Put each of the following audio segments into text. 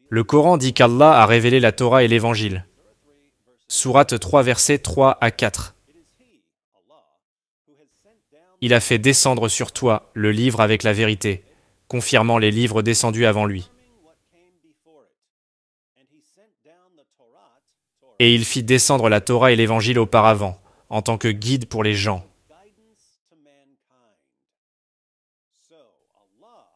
Le Coran dit qu'Allah a révélé la Torah et l'Évangile. Sourate 3, versets 3 à 4. Il a fait descendre sur toi le livre avec la vérité, confirmant les livres descendus avant lui. Et il fit descendre la Torah et l'Évangile auparavant, en tant que guide pour les gens.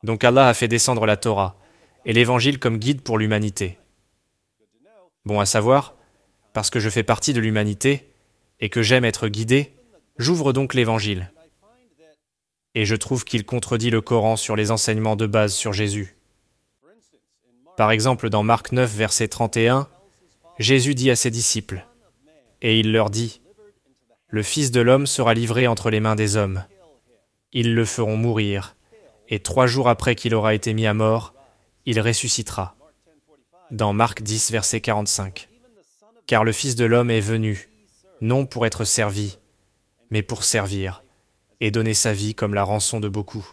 Donc Allah a fait descendre la Torah et l'Évangile comme guide pour l'humanité. Bon à savoir, parce que je fais partie de l'humanité et que j'aime être guidé, j'ouvre donc l'Évangile. Et je trouve qu'il contredit le Coran sur les enseignements de base sur Jésus. Par exemple, dans Marc 9, verset 31, Jésus dit à ses disciples, et il leur dit, « Le Fils de l'homme sera livré entre les mains des hommes. Ils le feront mourir, et 3 jours après qu'il aura été mis à mort, il ressuscitera. » Dans Marc 10, verset 45. « Car le Fils de l'homme est venu, non pour être servi, mais pour servir, et donner sa vie comme la rançon de beaucoup. »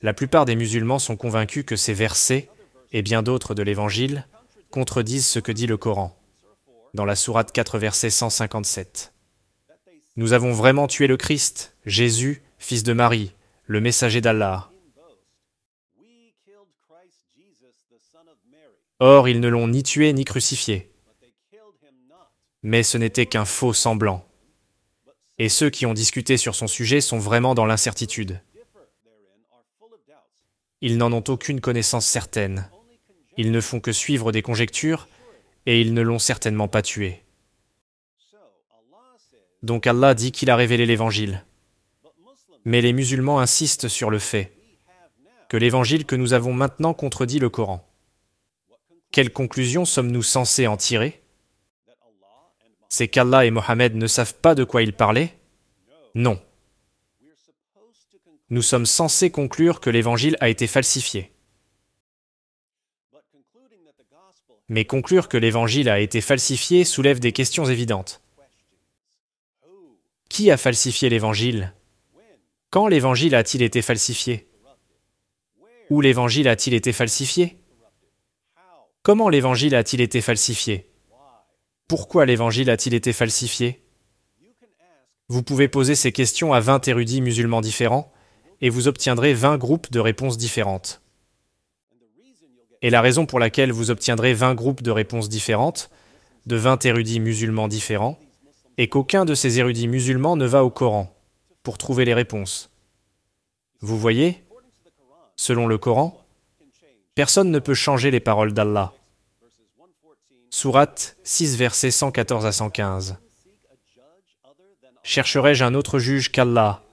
La plupart des musulmans sont convaincus que ces versets, et bien d'autres de l'Évangile, contredisent ce que dit le Coran, dans la sourate 4, verset 157. Nous avons vraiment tué le Christ, Jésus, fils de Marie, le messager d'Allah. Or, ils ne l'ont ni tué ni crucifié. Mais ce n'était qu'un faux semblant. Et ceux qui ont discuté sur son sujet sont vraiment dans l'incertitude. Ils n'en ont aucune connaissance certaine. Ils ne font que suivre des conjectures, et ils ne l'ont certainement pas tué. Donc Allah dit qu'il a révélé l'Évangile. Mais les musulmans insistent sur le fait que l'Évangile que nous avons maintenant contredit le Coran. Quelle conclusion sommes-nous censés en tirer? C'est qu'Allah et Mohammed ne savent pas de quoi ils parlaient? Non. Nous sommes censés conclure que l'Évangile a été falsifié. Mais conclure que l'Évangile a été falsifié soulève des questions évidentes. Qui a falsifié l'Évangile? Quand l'Évangile a-t-il été falsifié? Où l'Évangile a-t-il été falsifié? Comment l'Évangile a-t-il été falsifié? Pourquoi l'Évangile a-t-il été falsifié? Vous pouvez poser ces questions à 20 érudits musulmans différents, et vous obtiendrez 20 groupes de réponses différentes. Et la raison pour laquelle vous obtiendrez 20 groupes de réponses différentes, de 20 érudits musulmans différents, est qu'aucun de ces érudits musulmans ne va au Coran pour trouver les réponses. Vous voyez, selon le Coran, personne ne peut changer les paroles d'Allah. Sourate 6, versets 114 à 115. Chercherai-je un autre juge qu'Allah,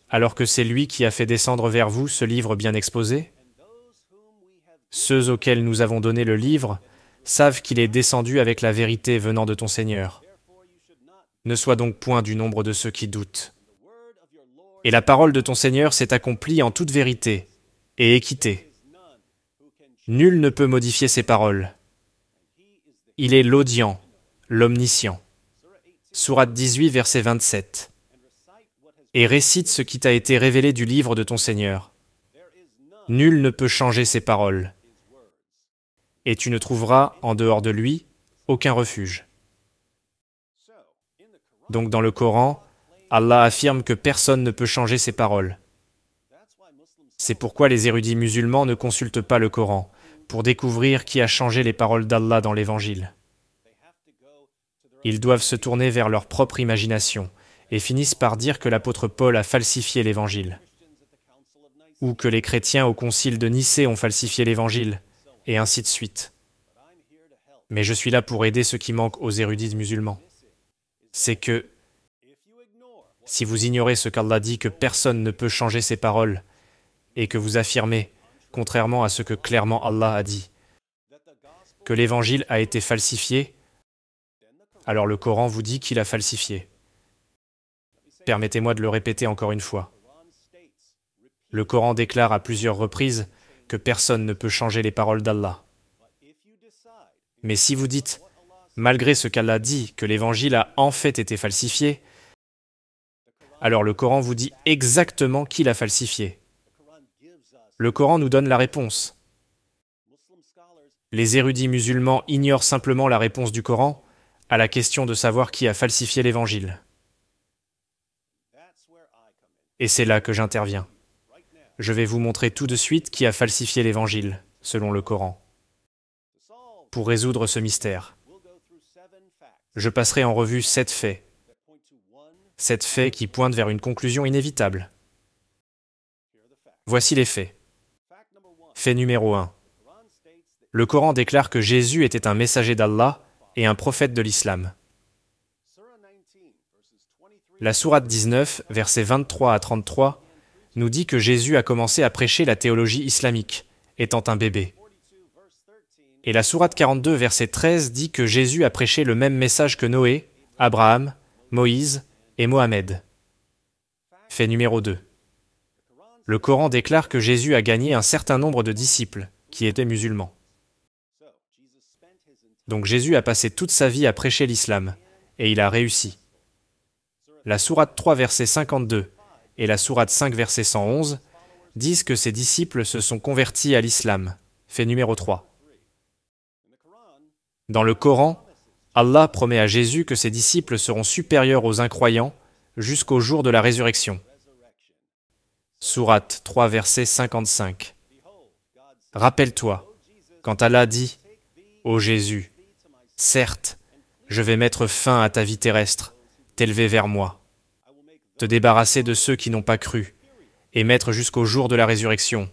alors que c'est lui qui a fait descendre vers vous ce livre bien exposé? Ceux auxquels nous avons donné le livre savent qu'il est descendu avec la vérité venant de ton Seigneur. Ne sois donc point du nombre de ceux qui doutent. Et la parole de ton Seigneur s'est accomplie en toute vérité et équité. Nul ne peut modifier ses paroles. Il est l'audient, l'omniscient. Sourate 18, verset 27. Et récite ce qui t'a été révélé du livre de ton Seigneur. Nul ne peut changer ses paroles. Et tu ne trouveras, en dehors de lui, aucun refuge. Donc dans le Coran, Allah affirme que personne ne peut changer ses paroles. C'est pourquoi les érudits musulmans ne consultent pas le Coran, pour découvrir qui a changé les paroles d'Allah dans l'Évangile. Ils doivent se tourner vers leur propre imagination, et finissent par dire que l'apôtre Paul a falsifié l'Évangile, ou que les chrétiens au concile de Nicée ont falsifié l'Évangile, et ainsi de suite. Mais je suis là pour aider ceux qui manquent aux érudits musulmans. C'est que, si vous ignorez ce qu'Allah dit que personne ne peut changer ses paroles, et que vous affirmez, contrairement à ce que clairement Allah a dit, que l'Évangile a été falsifié, alors le Coran vous dit qu'il a falsifié. Permettez-moi de le répéter encore une fois. Le Coran déclare à plusieurs reprises que personne ne peut changer les paroles d'Allah. Mais si vous dites, malgré ce qu'Allah dit, que l'Évangile a en fait été falsifié, alors le Coran vous dit exactement qui l'a falsifié. Le Coran nous donne la réponse. Les érudits musulmans ignorent simplement la réponse du Coran à la question de savoir qui a falsifié l'Évangile. Et c'est là que j'interviens. Je vais vous montrer tout de suite qui a falsifié l'Évangile, selon le Coran. Pour résoudre ce mystère, je passerai en revue 7 faits. 7 faits qui pointent vers une conclusion inévitable. Voici les faits. Fait numéro 1. Le Coran déclare que Jésus était un messager d'Allah et un prophète de l'islam. La sourate 19, versets 23 à 33, nous dit que Jésus a commencé à prêcher la théologie islamique, étant un bébé. Et la sourate 42, verset 13, dit que Jésus a prêché le même message que Noé, Abraham, Moïse et Mohamed. Fait numéro 2. Le Coran déclare que Jésus a gagné un certain nombre de disciples qui étaient musulmans. Donc Jésus a passé toute sa vie à prêcher l'islam, et il a réussi. La sourate 3, verset 52, et la sourate 5, verset 111, disent que ses disciples se sont convertis à l'islam. Fait numéro 3. Dans le Coran, Allah promet à Jésus que ses disciples seront supérieurs aux incroyants jusqu'au jour de la résurrection. Sourate 3, verset 55. Rappelle-toi, quand Allah dit « Ô Jésus, certes, je vais mettre fin à ta vie terrestre, t'élever vers moi, te débarrasser de ceux qui n'ont pas cru, et mettre jusqu'au jour de la résurrection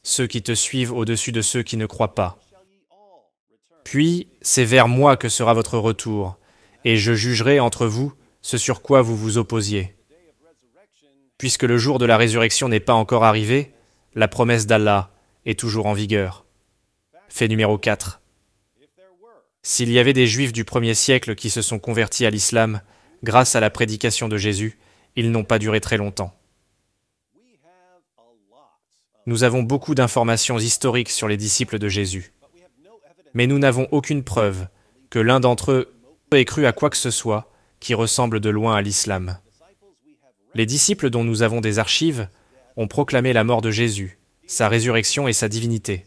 ceux qui te suivent au-dessus de ceux qui ne croient pas. Puis, c'est vers moi que sera votre retour, et je jugerai entre vous ce sur quoi vous vous opposiez. Puisque le jour de la résurrection n'est pas encore arrivé, la promesse d'Allah est toujours en vigueur. Fait numéro 4. S'il y avait des Juifs du 1er siècle qui se sont convertis à l'islam grâce à la prédication de Jésus, ils n'ont pas duré très longtemps. Nous avons beaucoup d'informations historiques sur les disciples de Jésus, mais nous n'avons aucune preuve que l'un d'entre eux ait cru à quoi que ce soit qui ressemble de loin à l'islam. Les disciples dont nous avons des archives ont proclamé la mort de Jésus, sa résurrection et sa divinité.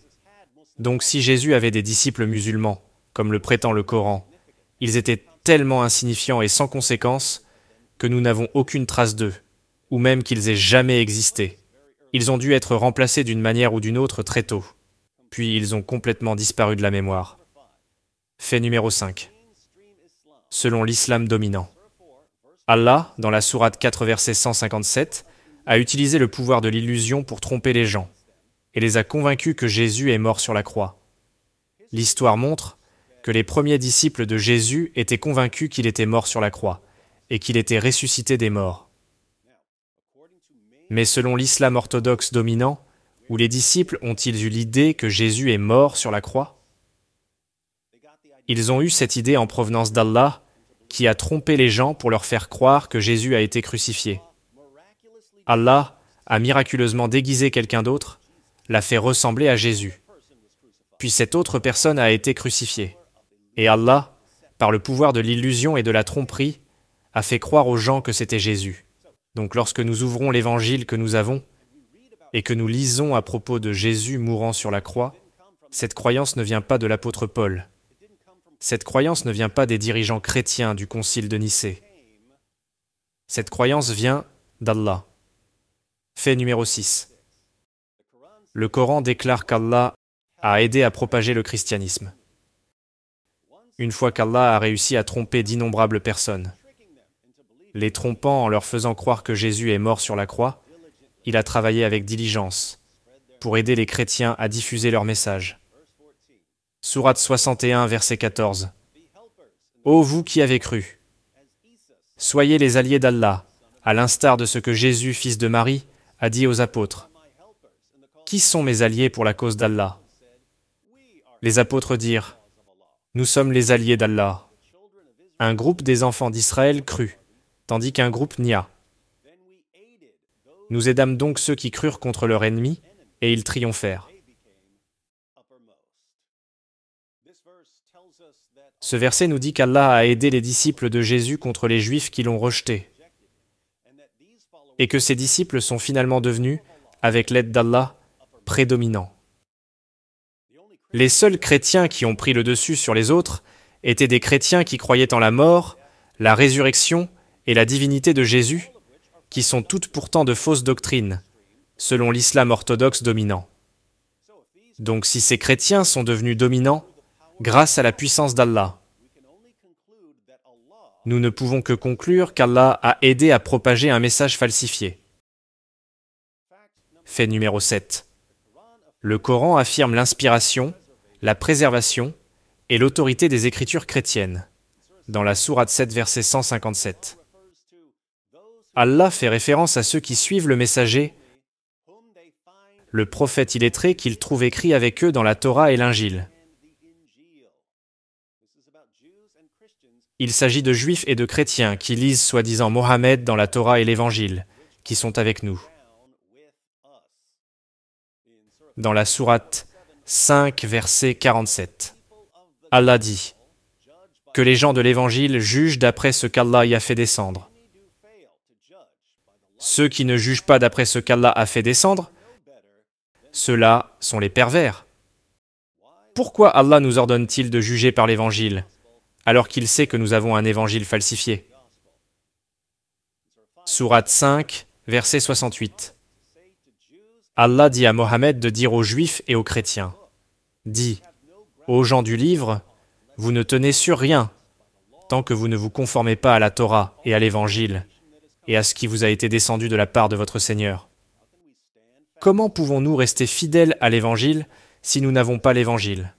Donc si Jésus avait des disciples musulmans, comme le prétend le Coran, ils étaient tellement insignifiants et sans conséquence que nous n'avons aucune trace d'eux, ou même qu'ils aient jamais existé. Ils ont dû être remplacés d'une manière ou d'une autre très tôt, puis ils ont complètement disparu de la mémoire. Fait numéro 5. Selon l'islam dominant. Allah, dans la sourate 4, verset 157, a utilisé le pouvoir de l'illusion pour tromper les gens, et les a convaincus que Jésus est mort sur la croix. L'histoire montre que les premiers disciples de Jésus étaient convaincus qu'il était mort sur la croix, et qu'il était ressuscité des morts. Mais selon l'islam orthodoxe dominant, où les disciples ont-ils eu l'idée que Jésus est mort sur la croix? Ils ont eu cette idée en provenance d'Allah, qui a trompé les gens pour leur faire croire que Jésus a été crucifié. Allah a miraculeusement déguisé quelqu'un d'autre, l'a fait ressembler à Jésus. Puis cette autre personne a été crucifiée. Et Allah, par le pouvoir de l'illusion et de la tromperie, a fait croire aux gens que c'était Jésus. Donc lorsque nous ouvrons l'évangile que nous avons, et que nous lisons à propos de Jésus mourant sur la croix, cette croyance ne vient pas de l'apôtre Paul. Cette croyance ne vient pas des dirigeants chrétiens du concile de Nicée. Cette croyance vient d'Allah. Fait numéro 6. Le Coran déclare qu'Allah a aidé à propager le christianisme. Une fois qu'Allah a réussi à tromper d'innombrables personnes, les trompant en leur faisant croire que Jésus est mort sur la croix, il a travaillé avec diligence pour aider les chrétiens à diffuser leur message. Sourate 61, verset 14. Ô vous qui avez cru, soyez les alliés d'Allah, à l'instar de ce que Jésus, fils de Marie, a dit aux apôtres. Qui sont mes alliés pour la cause d'Allah? Les apôtres dirent, nous sommes les alliés d'Allah. Un groupe des enfants d'Israël crut, tandis qu'un groupe nia. Nous aidâmes donc ceux qui crurent contre leur ennemi, et ils triomphèrent. Ce verset nous dit qu'Allah a aidé les disciples de Jésus contre les Juifs qui l'ont rejeté, et que ces disciples sont finalement devenus, avec l'aide d'Allah, prédominants. Les seuls chrétiens qui ont pris le dessus sur les autres étaient des chrétiens qui croyaient en la mort, la résurrection et la divinité de Jésus, qui sont toutes pourtant de fausses doctrines, selon l'islam orthodoxe dominant. Donc si ces chrétiens sont devenus dominants, grâce à la puissance d'Allah, nous ne pouvons que conclure qu'Allah a aidé à propager un message falsifié. Fait numéro 7. Le Coran affirme l'inspiration, la préservation et l'autorité des écritures chrétiennes, dans la sourate 7, verset 157. Allah fait référence à ceux qui suivent le messager, le prophète illettré qu'ils trouvent écrit avec eux dans la Torah et l'Injil. Il s'agit de juifs et de chrétiens qui lisent soi-disant Mohammed dans la Torah et l'Évangile, qui sont avec nous. Dans la sourate 5, verset 47, Allah dit que les gens de l'Évangile jugent d'après ce qu'Allah y a fait descendre. Ceux qui ne jugent pas d'après ce qu'Allah a fait descendre, ceux-là sont les pervers. Pourquoi Allah nous ordonne-t-il de juger par l'Évangile, alors qu'il sait que nous avons un Évangile falsifié? Sourate 5, verset 68. Allah dit à Mohammed de dire aux Juifs et aux chrétiens, dit, aux gens du livre, vous ne tenez sur rien, tant que vous ne vous conformez pas à la Torah et à l'Évangile, et à ce qui vous a été descendu de la part de votre Seigneur. Comment pouvons-nous rester fidèles à l'Évangile si nous n'avons pas l'Évangile?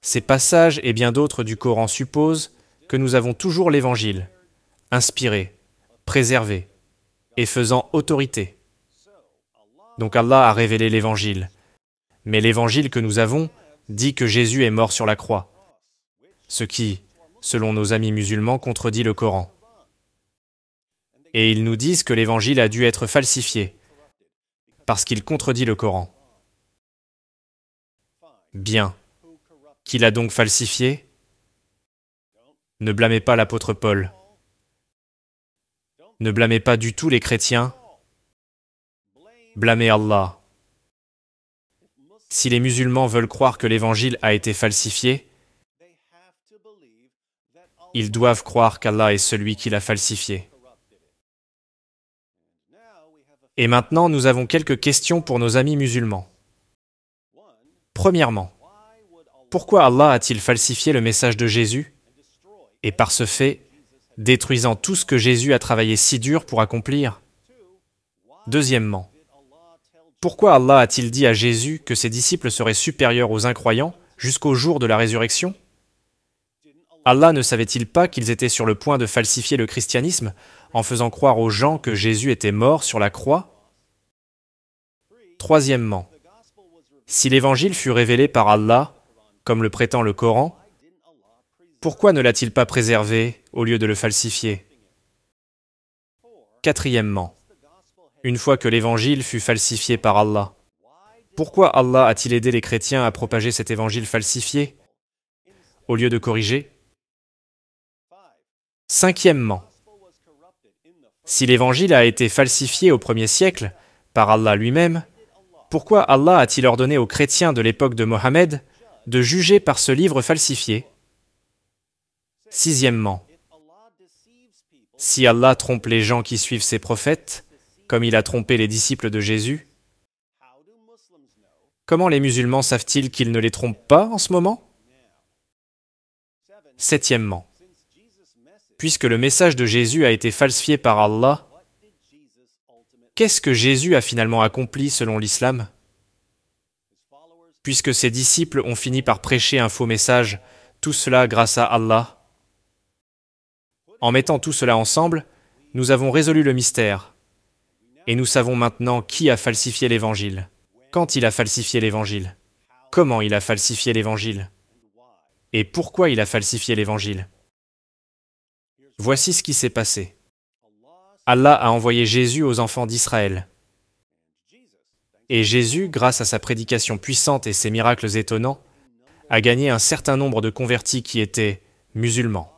Ces passages et bien d'autres du Coran supposent que nous avons toujours l'Évangile, inspiré, préservé et faisant autorité. Donc Allah a révélé l'Évangile. Mais l'Évangile que nous avons dit que Jésus est mort sur la croix, ce qui, selon nos amis musulmans, contredit le Coran. Et ils nous disent que l'Évangile a dû être falsifié, parce qu'il contredit le Coran. Bien. Qui l'a donc falsifié? Ne blâmez pas l'apôtre Paul. Ne blâmez pas du tout les chrétiens. Blâmez Allah. Si les musulmans veulent croire que l'Évangile a été falsifié, ils doivent croire qu'Allah est celui qui l'a falsifié. Et maintenant, nous avons quelques questions pour nos amis musulmans. Premièrement, pourquoi Allah a-t-il falsifié le message de Jésus et par ce fait, détruisant tout ce que Jésus a travaillé si dur pour accomplir? Deuxièmement, pourquoi Allah a-t-il dit à Jésus que ses disciples seraient supérieurs aux incroyants jusqu'au jour de la résurrection? Allah ne savait-il pas qu'ils étaient sur le point de falsifier le christianisme en faisant croire aux gens que Jésus était mort sur la croix? Troisièmement, si l'Évangile fut révélé par Allah, comme le prétend le Coran, pourquoi ne l'a-t-il pas préservé au lieu de le falsifier? Quatrièmement, une fois que l'Évangile fut falsifié par Allah, pourquoi Allah a-t-il aidé les chrétiens à propager cet Évangile falsifié, au lieu de corriger? Cinquièmement, si l'Évangile a été falsifié au 1er siècle par Allah lui-même, pourquoi Allah a-t-il ordonné aux chrétiens de l'époque de Mohammed de juger par ce livre falsifié? Sixièmement, si Allah trompe les gens qui suivent ses prophètes, comme il a trompé les disciples de Jésus, comment les musulmans savent-ils qu'il ne les trompe pas en ce moment? Septièmement, puisque le message de Jésus a été falsifié par Allah, qu'est-ce que Jésus a finalement accompli selon l'islam? Puisque ses disciples ont fini par prêcher un faux message, tout cela grâce à Allah. En mettant tout cela ensemble, nous avons résolu le mystère. Et nous savons maintenant qui a falsifié l'Évangile. Quand il a falsifié l'Évangile? Comment il a falsifié l'Évangile? Et pourquoi il a falsifié l'Évangile? Voici ce qui s'est passé. Allah a envoyé Jésus aux enfants d'Israël. Et Jésus, grâce à sa prédication puissante et ses miracles étonnants, a gagné un certain nombre de convertis qui étaient musulmans.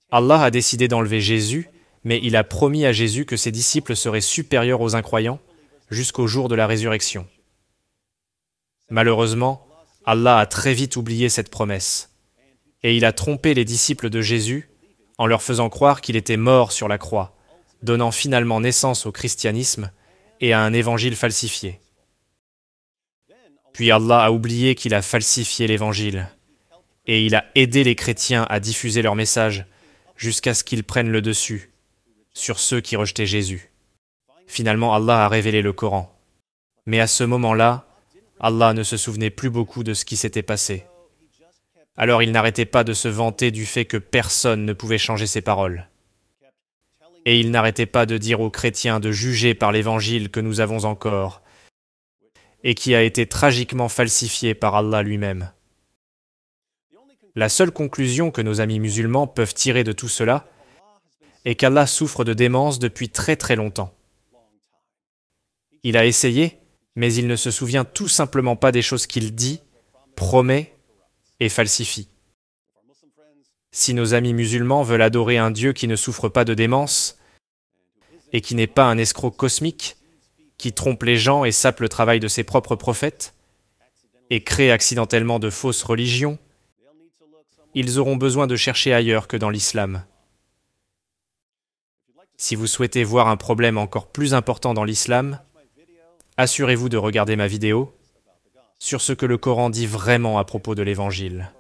Allah a décidé d'enlever Jésus, mais il a promis à Jésus que ses disciples seraient supérieurs aux incroyants jusqu'au jour de la résurrection. Malheureusement, Allah a très vite oublié cette promesse. Et il a trompé les disciples de Jésus en leur faisant croire qu'il était mort sur la croix, donnant finalement naissance au christianisme et à un évangile falsifié. Puis Allah a oublié qu'il a falsifié l'évangile, et il a aidé les chrétiens à diffuser leur message jusqu'à ce qu'ils prennent le dessus sur ceux qui rejetaient Jésus. Finalement, Allah a révélé le Coran. Mais à ce moment-là, Allah ne se souvenait plus beaucoup de ce qui s'était passé. Alors il n'arrêtait pas de se vanter du fait que personne ne pouvait changer ses paroles. Et il n'arrêtait pas de dire aux chrétiens de juger par l'évangile que nous avons encore, et qui a été tragiquement falsifié par Allah lui-même. La seule conclusion que nos amis musulmans peuvent tirer de tout cela est qu'Allah souffre de démence depuis très très longtemps. Il a essayé, mais il ne se souvient tout simplement pas des choses qu'il dit, promet et falsifie. Si nos amis musulmans veulent adorer un Dieu qui ne souffre pas de démence et qui n'est pas un escroc cosmique, qui trompe les gens et sape le travail de ses propres prophètes et crée accidentellement de fausses religions, ils auront besoin de chercher ailleurs que dans l'islam. Si vous souhaitez voir un problème encore plus important dans l'islam, assurez-vous de regarder ma vidéo sur ce que le Coran dit vraiment à propos de l'Évangile,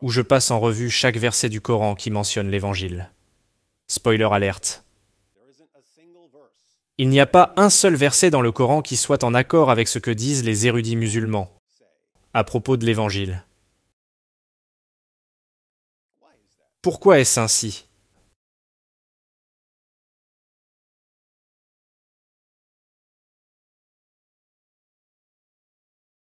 où je passe en revue chaque verset du Coran qui mentionne l'Évangile. Spoiler alerte. Il n'y a pas un seul verset dans le Coran qui soit en accord avec ce que disent les érudits musulmans à propos de l'Évangile. Pourquoi est-ce ainsi ?